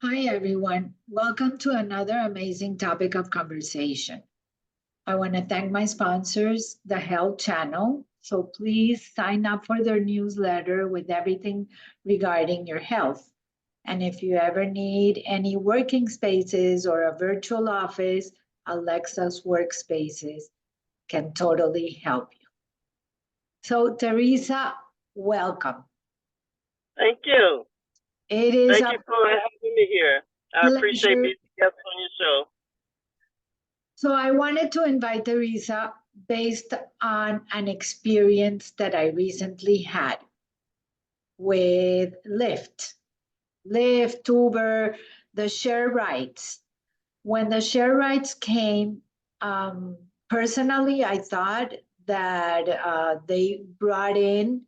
Hi, everyone. Welcome to another amazing topic of conversation. I want to thank my sponsors, the Health Channel. So please sign up for their newsletter with everything regarding your health. And if you ever need any working spaces or a virtual office, Alexa's Workspaces can totally help you. So, Thereza, welcome. Thank you. It is Thank you for having me here. I appreciate being a guest on your show. So I wanted to invite Thereza based on an experience that I recently had with Lyft, Uber, the share rides. When the share rides came, personally, I thought that they brought in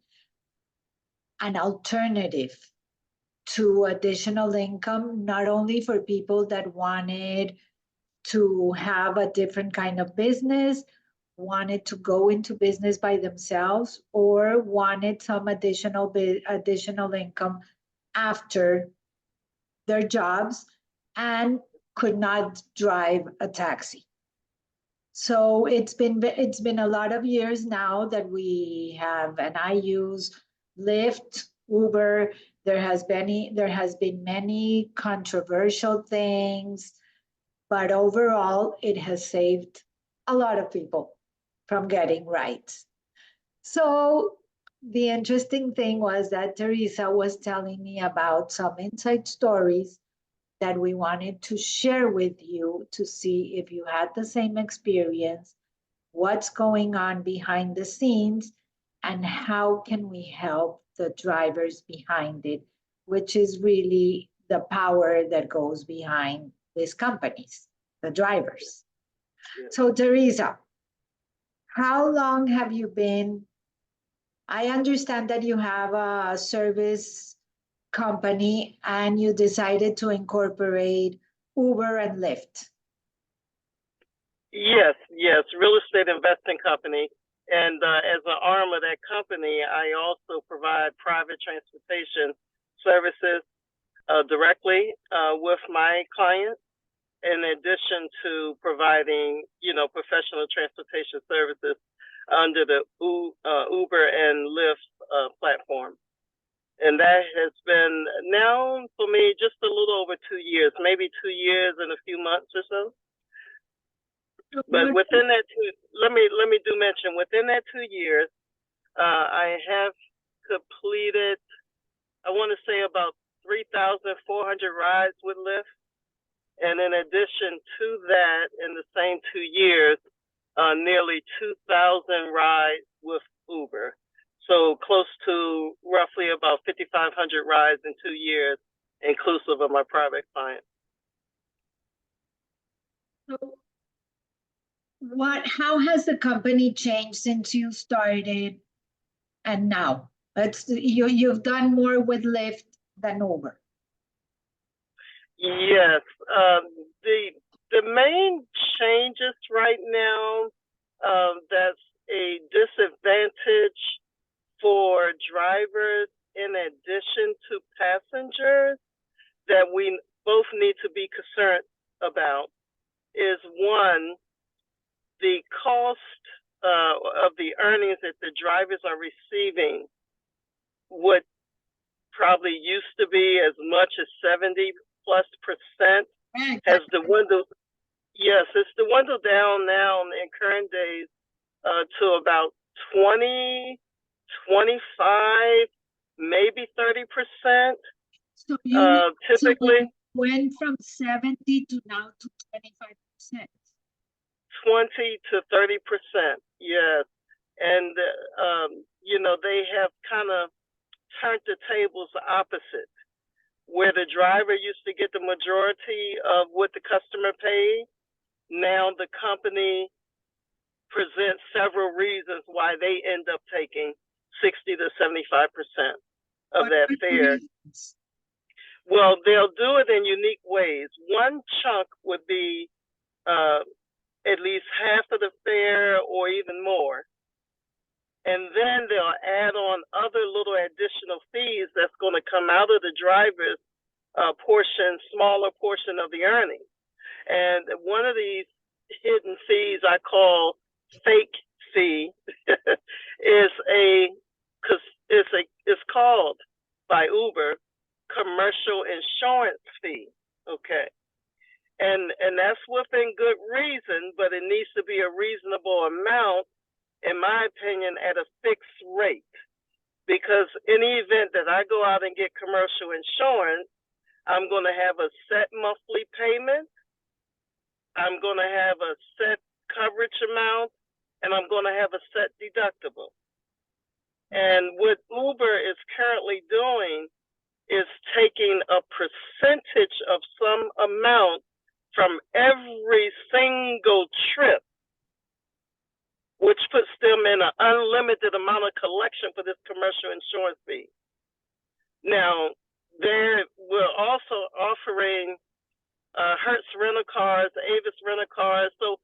an alternative to additional income, not only for people that wanted to have a different kind of business, wanted to go into business by themselves, or wanted some additional income after their jobs and could not drive a taxi. So it's been a lot of years now that we have, and I use Lyft, Uber. There has been many controversial things, but overall, it has saved a lot of people from getting rights. So the interesting thing was that Thereza was telling me about some inside stories that we wanted to share with you to see if you had the same experience, what's going on behind the scenes, and how can we help the drivers behind it, which is really the power that goes behind these companies, the drivers. So, Thereza, how long have you been? I understand that you have a service company and you decided to incorporate Uber and Lyft. Yes, real estate investing company. And as an arm of that company, I also provide private transportation services directly with my clients, in addition to providing, professional transportation services under the Uber and Lyft platform. And that has been now for me just a little over 2 years, maybe 2 years and a few months or so. But within that let me do mention, within that 2 years, I have completed, I want to say about 3,400 rides with Lyft. And in addition to that, in the same 2 years, nearly 2,000 rides with Uber. So close to roughly about 5,500 rides in 2 years, inclusive of my private clients. So how has the company changed since you started and now? You've done more with Lyft than Uber. Yes, the main changes right now, that's a disadvantage for drivers in addition to passengers that we both need to be concerned about is, one, the cost of the earnings that the drivers are receiving would probably used to be as much as 70+% has dwindled. Yes, it's dwindled down now in current days to about 20, 25, maybe 30%. So you typically went from 70 to now to 25%. 20 to 30%, yes. And they have kind of turned the tables opposite, where the driver used to get the majority of what the customer paid. Now the company presents several reasons why they end up taking 60 to 75% of that fare. Well, they'll do it in unique ways. One chunk would be at least half of the fare or even more. And then they'll add on other little additional fees that's going to come out of the driver's smaller portion of the earnings. And one of these hidden fees I call fake fee is called by Uber commercial insurance fee. Okay. And that's within good reason, but it needs to be a reasonable amount, in my opinion, at a fixed rate. Because in the event that I go out and get commercial insurance, I'm going to have a set monthly payment, I'm going to have a set coverage amount, and I'm going to have a set deductible. And what Uber is currently doing is taking a percentage of some amount from every single trip, which puts them in an unlimited amount of collection for this commercial insurance fee. Now, we're also offering Hertz rental cars, Avis rental cars. So,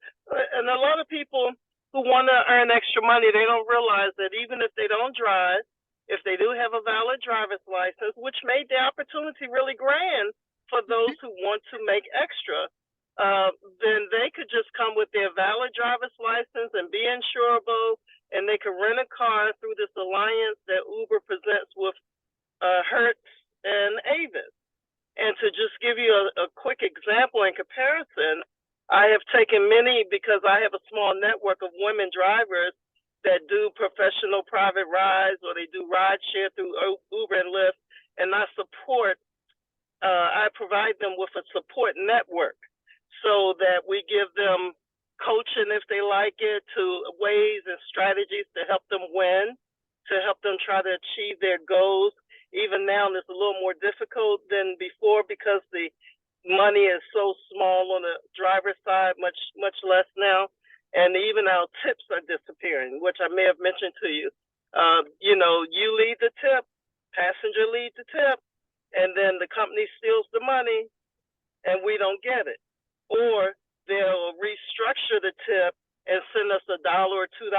and a lot of people who want to earn extra money, they don't realize that even if they don't drive, if they do have a valid driver's license, which made the opportunity really grand for those who want to make extra, then they could just come with their valid driver's license and be insurable, and they could rent a car through this alliance that Uber presents with Hertz and Avis. And to just give you a quick example in comparison, I have taken many, because I have a small network of women drivers that do professional private rides, or they do rideshare through Uber and Lyft, and I provide them with a support network so that we give them coaching, if they like it, to ways and strategies to help them win, to help them try to achieve their goals. Even now, it's a little more difficult than before because the money is so small on the driver's side, much less now. And even our tips are disappearing, which I may have mentioned to you. You lead the tip, passenger lead the tip, and then the company steals the money and we don't get it. Or they'll restructure the tip and send us $1 or $2.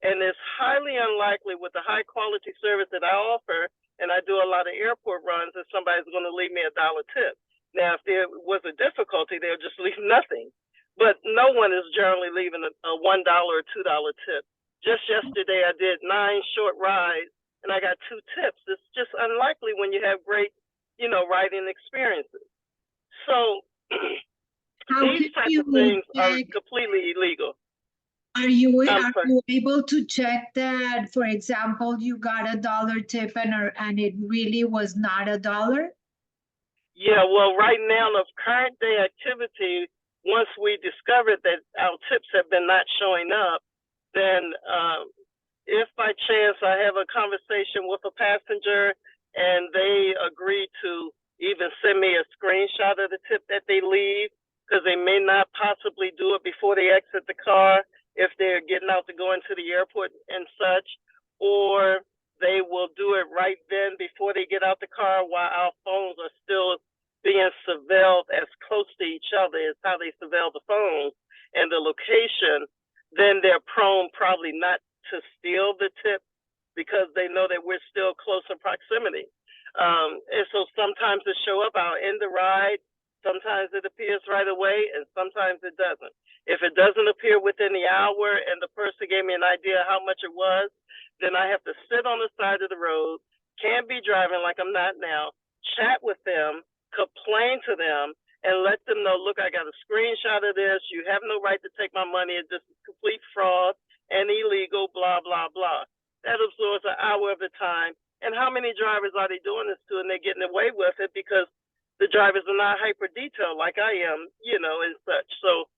And it's highly unlikely with the high quality service that I offer, and I do a lot of airport runs, that somebody's going to leave me $1 tip. Now, if there was a difficulty, they'll just leave nothing. But no one is generally leaving a $1 or $2 tip. Just yesterday, I did 9 short rides, and I got 2 tips. It's just unlikely when you have great, riding experiences. So these types of things are completely illegal. Are you able to check that, for example, you got $1 tip and it really was not $1? Yeah, well, right now, the current day activity, once we discovered that our tips have been not showing up, then if by chance I have a conversation with a passenger and they agree to even send me a screenshot of the tip that they leave, because they may not possibly do it before they exit the car if they're getting out to go into the airport and such, or they will do it right then before they get out the car while our phones are still being surveilled as close to each other as how they surveil the phones and the location, then they're prone probably not to steal the tip because they know that we're still close in proximity. And so sometimes it show up, I'll end the ride, sometimes it appears right away, and sometimes it doesn't. If it doesn't appear within the hour and the person gave me an idea how much it was, then I have to sit on the side of the road, can't be driving like I'm not now, chat with them, complain to them, and let them know, look, I got a screenshot of this, you have no right to take my money, it's just complete fraud and illegal, blah, blah, blah. That absorbs an hour of the time. And how many drivers are they doing this to, and they're getting away with it because the drivers are not hyper detailed like I am, and such. So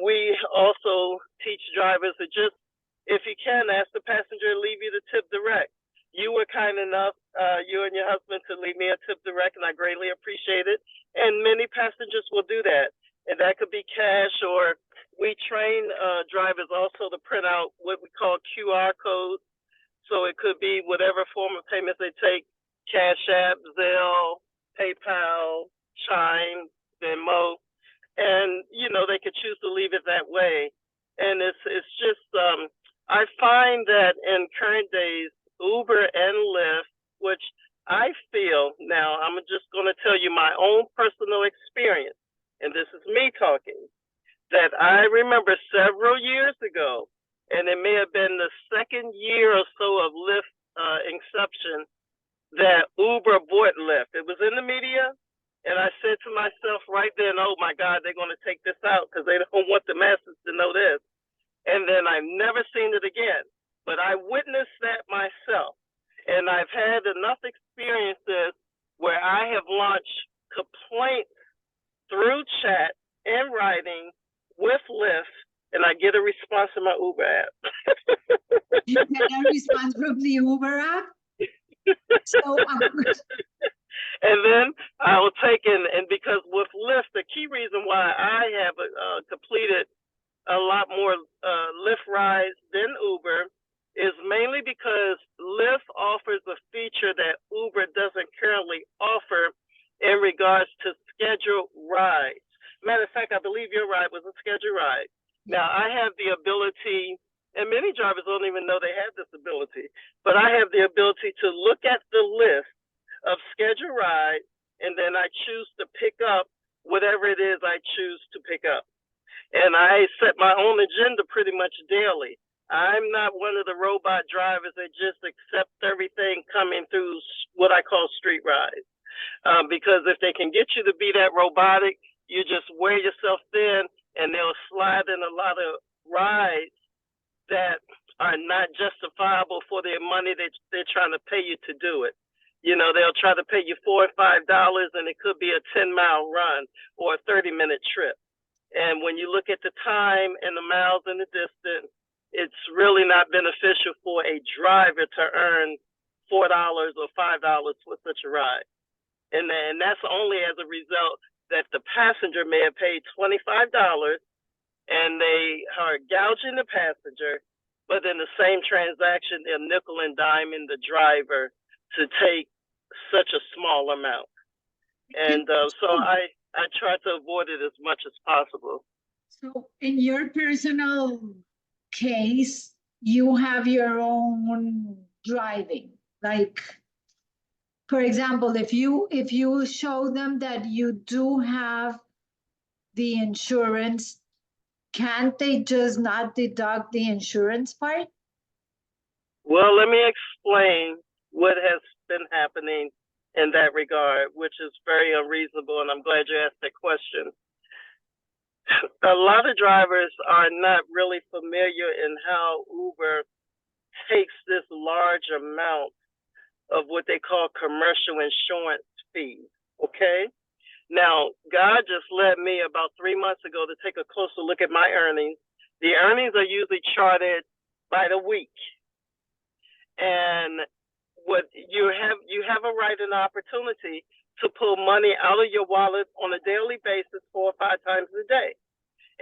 we also teach drivers to just, if you can, ask the passenger to leave you the tip direct. You were kind enough, you and your husband, to leave me a tip direct, and I greatly appreciate it. And many passengers will do that. And that could be cash, or we train drivers also to print out what we call QR codes. So it could be whatever form of payments they take, Cash App, Zelle, PayPal, Chime, Venmo, and they could choose to leave it that way. And it's just I find that in current days, Uber and Lyft, which I feel, now I'm just going to tell you my own personal experience, and this is me talking, that I remember several years ago, and it may have been the second year or so of Lyft inception, that Uber bought Lyft. It was in the media, and I said to myself right then, oh my God, they're going to take this out because they don't want the masses to know this. And then I've never seen it again. But I witnessed that myself. And I've had enough experiences where I have launched complaints through chat and writing with Lyft, and I get a response in my Uber app. You get a response from the Uber app? So and then I'll take and because with Lyft, the key reason why I have completed a lot more Lyft rides than Uber is mainly because Lyft offers a feature that Uber doesn't currently offer in regards to scheduled rides. Matter of fact, I believe your ride was a scheduled ride. Now, I have the ability, and many drivers don't even know they have this ability, but I have the ability to look at the list of scheduled rides, and then I choose to pick up whatever it is I choose to pick up. And I set my own agenda pretty much daily. I'm not one of the robot drivers that just accept everything coming through what I call street rides. Because if they can get you to be that robotic, you just wear yourself thin, and they'll slide in a lot of rides that are not justifiable for the money that they're trying to pay you to do it. You know, they'll try to pay you $4 or $5, and it could be a 10-mile run or a 30-minute trip. And when you look at the time and the miles and the distance, it's really not beneficial for a driver to earn $4 or $5 for such a ride. And that's only as a result that the passenger may have paid $25 and they are gouging the passenger, but in the same transaction, they're nickel and diming the driver to take such a small amount. And so I try to avoid it as much as possible. So in your personal case, you have your own driving. Like, for example, if you show them that you do have the insurance, can't they just not deduct the insurance part? Well, let me explain what has been happening in that regard, which is very unreasonable, and I'm glad you asked that question. A lot of drivers are not really familiar in how Uber takes this large amount of what they call commercial insurance fees, okay? Now, God just led me about 3 months ago to take a closer look at my earnings. The earnings are usually charted by the week. And what you have a right and opportunity to pull money out of your wallet on a daily basis 4 or 5 times a day.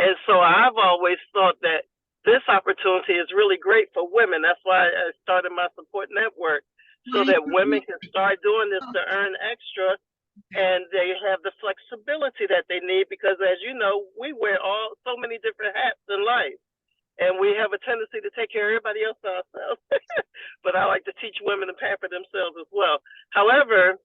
And so I've always thought that this opportunity is really great for women. That's why I started my support network, so that women can start doing this to earn extra, and they have the flexibility that they need, because as you know, we wear so many different hats in life, and we have a tendency to take care of everybody else ourselves. But I like to teach women to pamper themselves as well. However,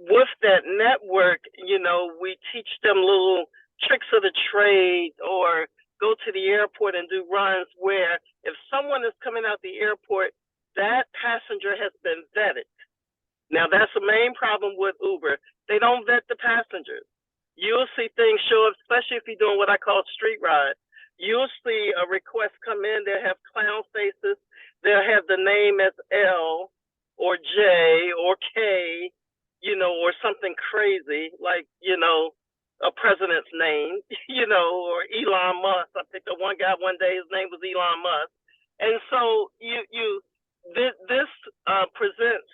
with that network, you know, we teach them little tricks of the trade, or go to the airport and do runs where if someone is coming out the airport, that passenger has been vetted. Now, that's the main problem with Uber. They don't vet the passengers. You'll see things show up, especially if you're doing what I call street ride. You'll see a request come in. They'll have clown faces. They'll have the name as L or J or K, you know, or something crazy like, you know, a president's name, you know, or Elon Musk. I picked up one guy one day, his name was Elon Musk. And so this presents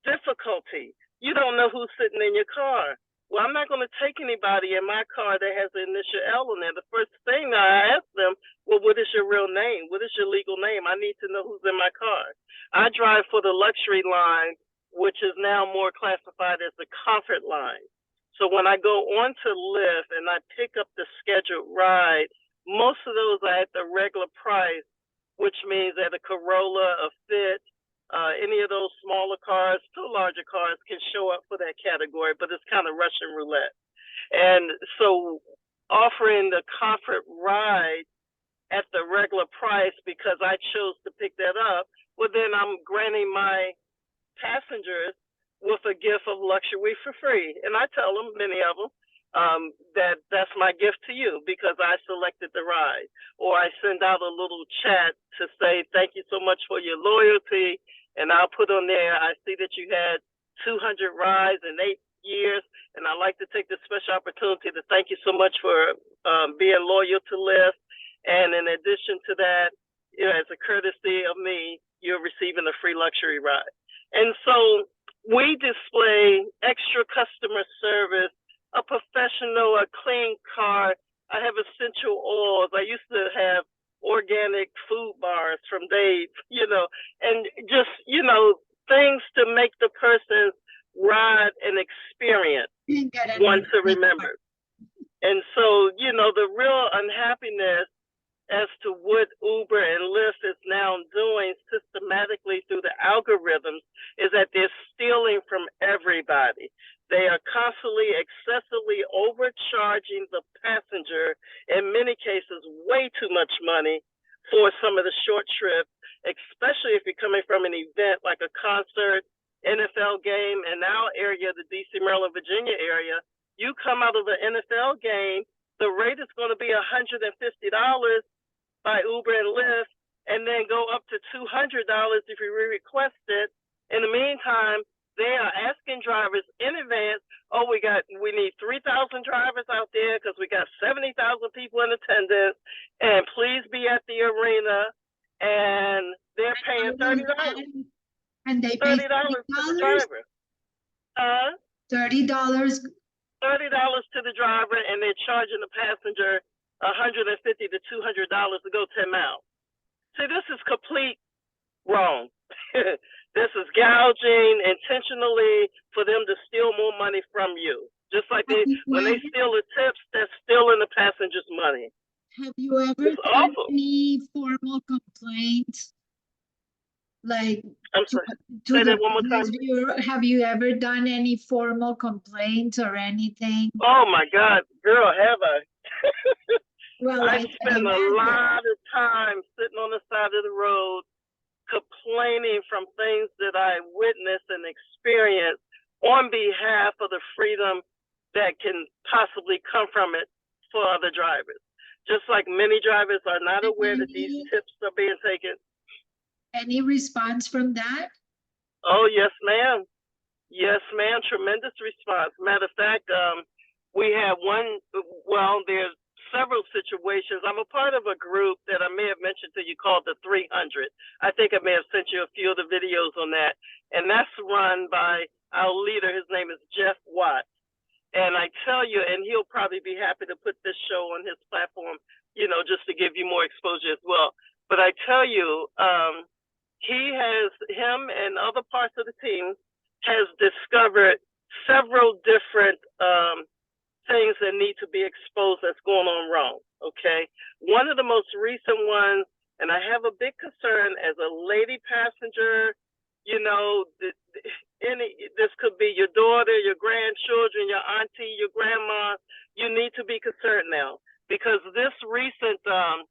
difficulty. You don't know who's sitting in your car. Well, I'm not going to take anybody in my car that has the initial L in there. The first thing I ask them, well, what is your real name? What is your legal name? I need to know who's in my car. I drive for the luxury line, which is now more classified as the comfort line. So when I go on to Lyft and I pick up the scheduled ride, most of those are at the regular price, which means that a Corolla, a Fit, Any of those smaller cars to larger cars can show up for that category, but it's kind of Russian roulette. And so offering the comfort ride at the regular price because I chose to pick that up, well, then I'm granting my passengers with a gift of luxury for free. And I tell them, many of them, that's my gift to you because I selected the ride. Or I send out a little chat to say, thank you so much for your loyalty. And I'll put on there, I see that you had 200 rides in 8 years. And I'd like to take this special opportunity to thank you so much for being loyal to Lyft. And in addition to that, you know, as a courtesy of me, you're receiving a free luxury ride. And so we display extra customer service, a professional, a clean car. I have essential oils. I used to have organic food bars from Dave, you know, and just, you know, things to make the person's ride an experience, one to remember. And so, you know, the real unhappiness as to what Uber and Lyft is now doing systematically through the algorithms is that they're stealing from everybody. They are constantly excessively overcharging the passenger, in many cases, way too much money for some of the short trips, especially if you're coming from an event like a concert, NFL game, in our area, the DC, Maryland, Virginia area. You come out of the NFL game, the rate is going to be $150 by Uber and Lyft, and then go up to $200 if you request it. In the meantime, they are asking drivers in advance, oh, we need 3,000 drivers out there because we got 70,000 people in attendance, and please be at the arena. And they're paying $30. And they pay $30 to the driver. $30. $30 to the driver, and they're charging the passenger $150 to $200 to go 10 miles. See, this is complete wrong. This is gouging intentionally for them to steal more money from you. Just like when they steal the tips, they're stealing the passenger's money. Have you ever done any formal complaints? Like, I'm sorry. Say that one more time. Have you ever done any formal complaints or anything? Oh my God, girl, have I? Well, I spend a lot of time sitting on the side of the road complaining from things that I witnessed and experienced on behalf of the freedom that can possibly come from it for other drivers. Just like many drivers are not aware that these tips are being taken. Any response from that? Oh, yes, ma'am. Yes, ma'am. Tremendous response. Matter of fact, we have there's several situations. I'm a part of a group that I may have mentioned to you called the 300. I think I may have sent you a few of the videos on that. And that's run by our leader. His name is Jeff Watts. And I tell you, and he'll probably be happy to put this show on his platform, you know, just to give you more exposure as well. But I tell you, him and other parts of the team has discovered several different things that need to be exposed that's going on wrong, okay? One of the most recent ones, and I have a big concern as a lady passenger, you know, this could be your daughter, your grandchildren, your auntie, your grandma. You need to be concerned now because this recent, I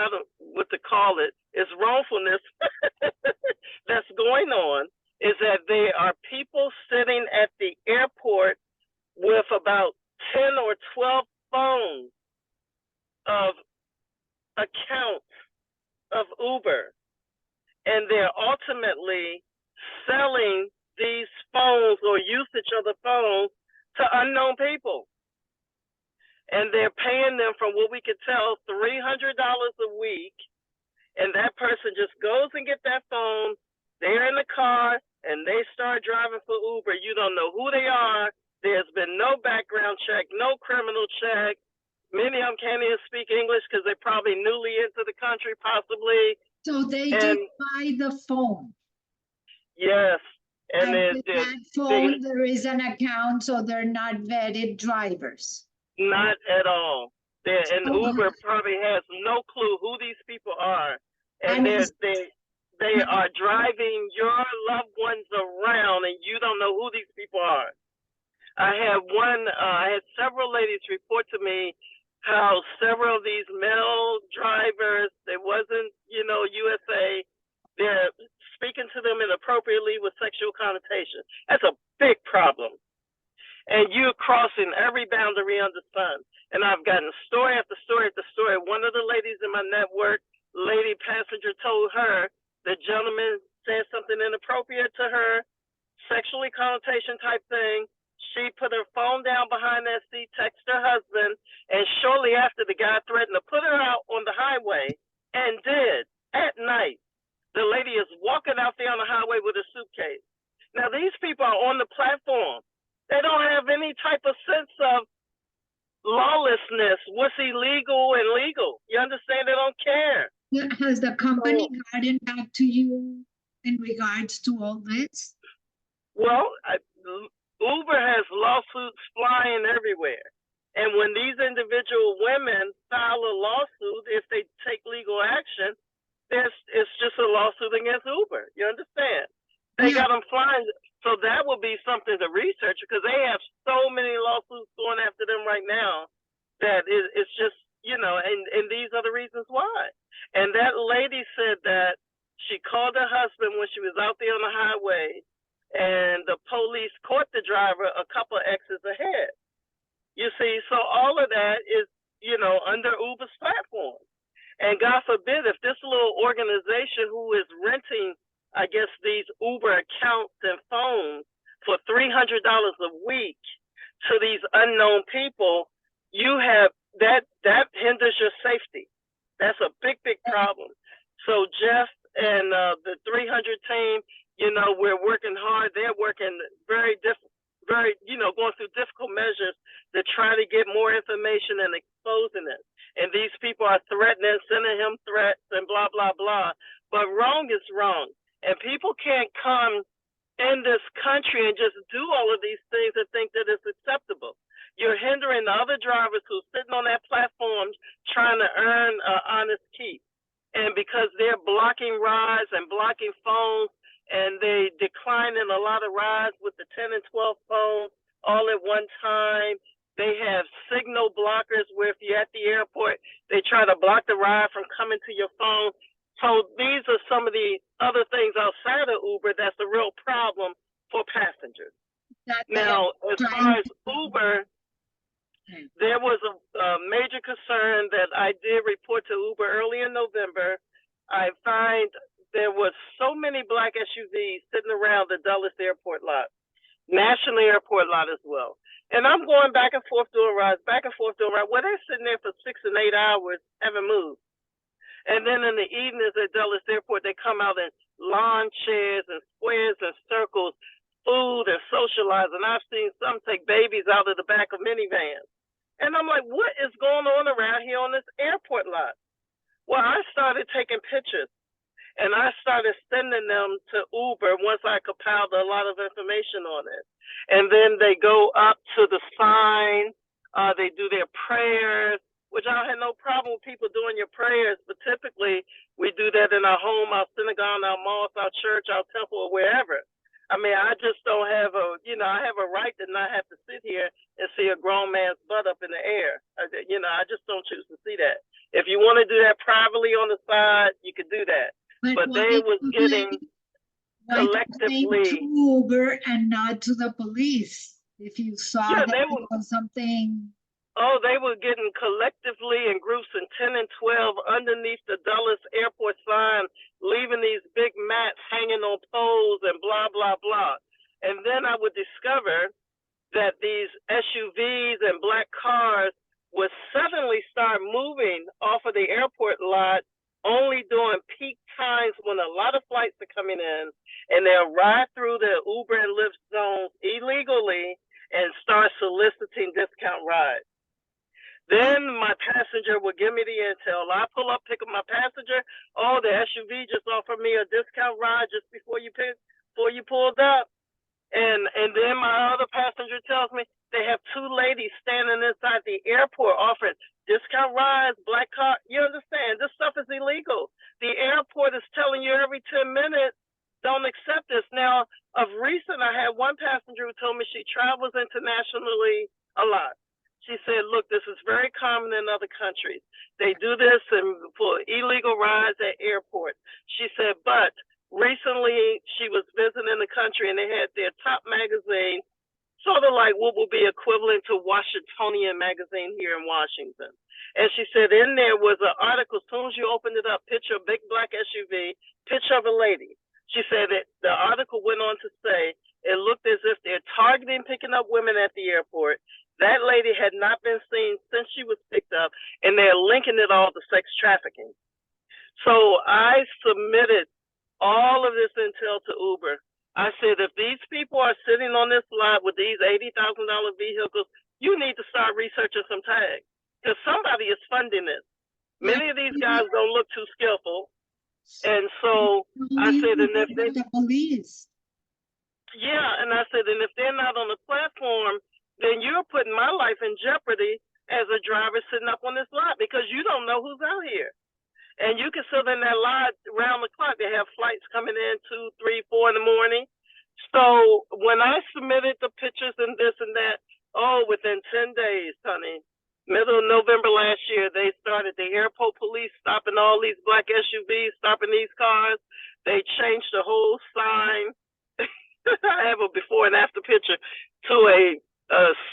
don't know what to call it, is wrongfulness that's going on. Is that there are people sitting at the airport with about 10 or 12 phones of accounts of Uber, and they're ultimately selling these phones or usage of the phones to unknown people. And they're paying them, from what we could tell, $300 a week, and that person just goes and get that phone, they're in the car, and they start driving for Uber. You don't know who they are. There's been no background check, no criminal check. Many of them can't even speak English because they're probably newly into the country, possibly. So they just buy the phone. Yes. And then with that phone, there is an account, so they're not vetted drivers. Not at all. And Uber probably has no clue who these people are. and they are driving your loved ones around, and you don't know who these people are. I had several ladies report to me how several of these male drivers, it wasn't, USA, they're speaking to them inappropriately with sexual connotation. That's a big problem. And you're crossing every boundary under the sun. And I've gotten story after story after story. One of the ladies in my network, lady passenger, told her the gentleman said something inappropriate to her, sexually connotation type thing. She put her phone down behind that seat, texted her husband, and shortly after, the guy threatened to put her out on the highway, and did, at night. The lady is walking out there on the highway with a suitcase. Now, these people are on the platform. They don't have any type of sense of lawlessness, what's illegal and legal. You understand? They don't care. Has the company gotten back to you in regards to all this? Well, Uber has lawsuits flying everywhere. And when these individual women file a lawsuit, if they take legal action, it's just a lawsuit against Uber. You understand? They got them flying. So that would be something to research, because they have so many lawsuits going after them right now that it's just, and these are the reasons why. And that lady said that she called her husband when she was out there on the highway, and the police caught the driver a couple of exits ahead. You see, so all of that is, under Uber's platform. And God forbid, if this little organization who is renting, I guess, these Uber accounts and phones for $300 a week to these unknown people, you have that hinders your safety. That's a big, big problem. So Jeff and the 300 team, we're working hard. They're working very, going through difficult measures to try to get more information and exposing it. And these people are threatening, sending him threats and blah, blah, blah. But wrong is wrong. And people can't come in this country and just do all of these things and think that it's acceptable. You're hindering the other drivers who's sitting on that platform trying to earn an honest keep. And because they're blocking rides and blocking phones, and they declining a lot of rides with the 10 and 12 phones all at one time. They have signal blockers where if you're at the airport, they try to block the ride from coming to your phone. So these are some of the other things outside of Uber that's a real problem for passengers. Now, as far as Uber, there was a major concern that I did report to Uber early in November. I find there was so many black SUVs sitting around the Dulles Airport lot, National Airport lot as well. And I'm going back and forth doing rides, Well, they're sitting there for 6 and 8 hours, haven't moved. And then in the evenings at Dulles Airport, they come out in lawn chairs and squares and circles, food and socialize. And I've seen some take babies out of the back of minivans. And I'm like, what is going on around here on this airport lot? Well, I started taking pictures. And I started sending them to Uber once I compiled a lot of information on it. And then they go up to the sign, they do their prayers, which I had no problem with people doing your prayers, but typically we do that in our home, our synagogue, our mosque, our church, our temple, or wherever. I mean, I just don't have I have a right to not have to sit here and see a grown man's butt up in the air. I just don't choose to see that. If you want to do that privately on the side, you could do that. But they was getting collectively to Uber and not to the police. If you saw that was something. Oh, they were getting collectively in groups in 10 and 12 underneath the Dulles Airport sign, leaving these big mats hanging on poles and blah, blah, blah. And then I would discover that these SUVs and black cars would suddenly start moving off of the airport lot only during peak times when a lot of flights are coming in, and they'll ride through the Uber and Lyft zones illegally and start soliciting discount rides. Then my passenger would give me the intel. I pull up, pick up my passenger. Oh, the SUV just offered me a discount ride just before you pulled up. And then my other passenger tells me they have 2 ladies standing inside the airport offering discount rides, black car. You understand? This stuff is illegal. The airport is telling you every 10 minutes, don't accept this. Now, of recent, I had one passenger who told me she travels internationally a lot. She said, look, this is very common in other countries. They do this for illegal rides at airports. She said, but recently she was visiting the country and they had their top magazine, sort of like what would be equivalent to Washingtonian magazine here in Washington. And she said in there was an article, as soon as you opened it up, picture a big black SUV, picture of a lady. She said that the article went on to say it looked as if they're targeting picking up women at the airport. That lady had not been seen since she was picked up, and they're linking it all to sex trafficking. So I submitted all of this intel to Uber. I said, if these people are sitting on this lot with these $80,000 vehicles, you need to start researching some tags because somebody is funding this. Many of these guys don't look too skillful. And so I said, and if they, the police. yeah, and I said, and if they're not on the platform, then you're putting my life in jeopardy as a driver sitting up on this lot because you don't know who's out here. And you can sit in that lot around the clock. They have flights coming in 2, 3, 4 in the morning. So when I submitted the pictures and this and that, within 10 days, honey, middle of November last year, they started the airport police stopping all these black SUVs, stopping these cars. They changed the whole sign. I have a before and after picture to a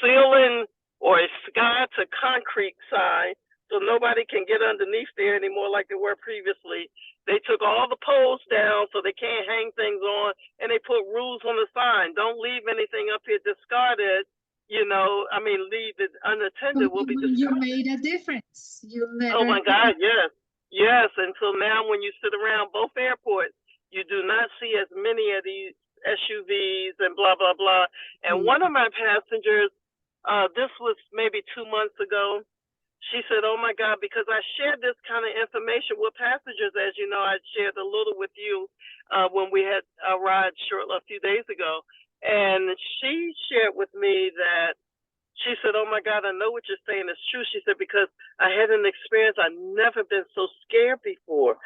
ceiling or a sky to concrete sign, so nobody can get underneath there anymore like they were previously. They took all the poles down so they can't hang things on, and they put rules on the sign. Don't leave anything up here discarded. You know, I mean, leave it unattended will be discarded. You made a difference. Oh my God, yes. Yes, until now when you sit around both airports, you do not see as many of these SUVs and blah, blah, blah. And one of my passengers, this was maybe 2 months ago, she said, oh my God, because I shared this kind of information with passengers, as you know, I shared a little with you when we had a ride a few days ago. And she shared with me that she said, oh my God, I know what you're saying is true. She said, because I had an experience, I've never been so scared before.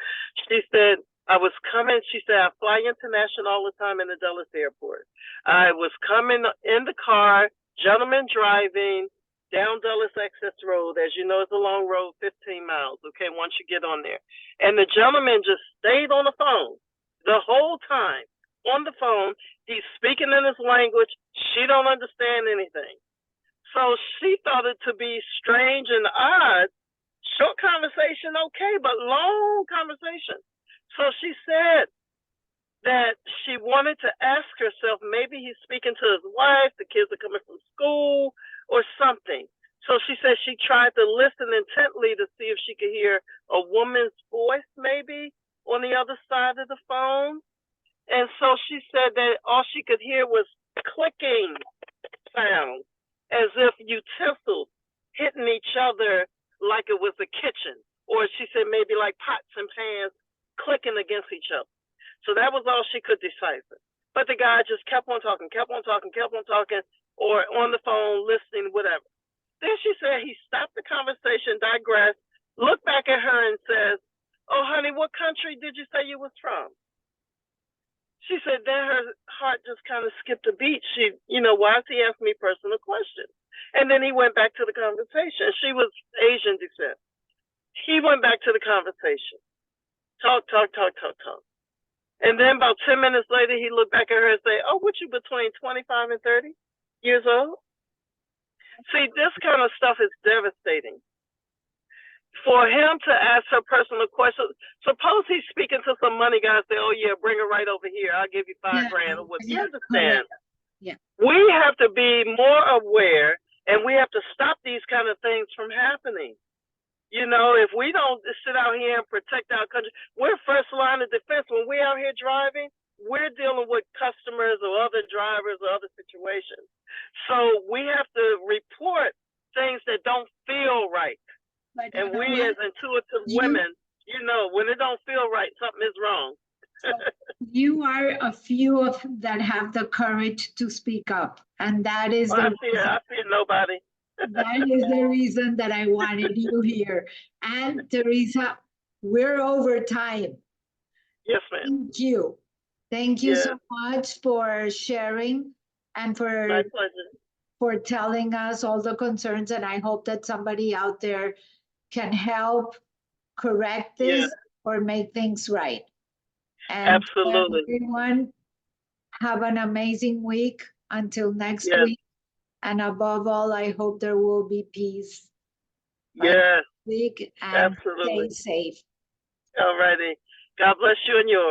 She said, I was coming, she said, I fly international all the time in the Dulles airport. I was coming in the car, gentleman driving down Dulles Access Road. As you know, it's a long road, 15 miles, okay, once you get on there. And the gentleman just stayed on the phone the whole time, on the phone. He's speaking in his language. She don't understand anything. So she thought it to be strange and odd. Short conversation, okay, but long conversation. So she said that she wanted to ask herself, maybe he's speaking to his wife, the kids are coming from school or something. So she said she tried to listen intently to see if she could hear a woman's voice maybe on the other side of the phone. And so she said that all she could hear was clicking sounds, as if utensils hitting each other like it was a kitchen. Or she said maybe like pots and pans clicking against each other. So that was all she could decipher. But the guy just kept on talking, or on the phone, listening, whatever. Then she said he stopped the conversation, digressed, looked back at her and says, oh, honey, what country did you say you was from? She said then her heart just kind of skipped a beat. She, why is he asking me personal questions? And then he went back to the conversation. She was Asian descent. He went back to the conversation. Talk. And then about 10 minutes later, he looked back at her and said, oh, what you between 25 and 30 years old? See, this kind of stuff is devastating. For him to ask her personal questions, suppose he's speaking to some money guy and say, oh yeah, bring her right over here. I'll give you $5,000 or what. You understand? Yeah. We have to be more aware, and we have to stop these kind of things from happening. If we don't sit out here and protect our country, we're first line of defense. When we're out here driving, we're dealing with customers or other drivers or other situations. So we have to report things that don't feel right. And we as intuitive women, when it don't feel right, something is wrong. So you are a few that have the courage to speak up. And that is I fear nobody. That is the reason that I wanted you here. And Theresa, we're over time. Yes, ma'am. Thank you. Thank you Yes, so much for sharing and my pleasure. for telling us all the concerns. And I hope that somebody out there can help correct Yeah, this or make things right. And absolutely. everyone, have an amazing week until next Yes, week. And above all, I hope there will be peace by yes, next week and absolutely. stay safe. All righty. God bless you and yours.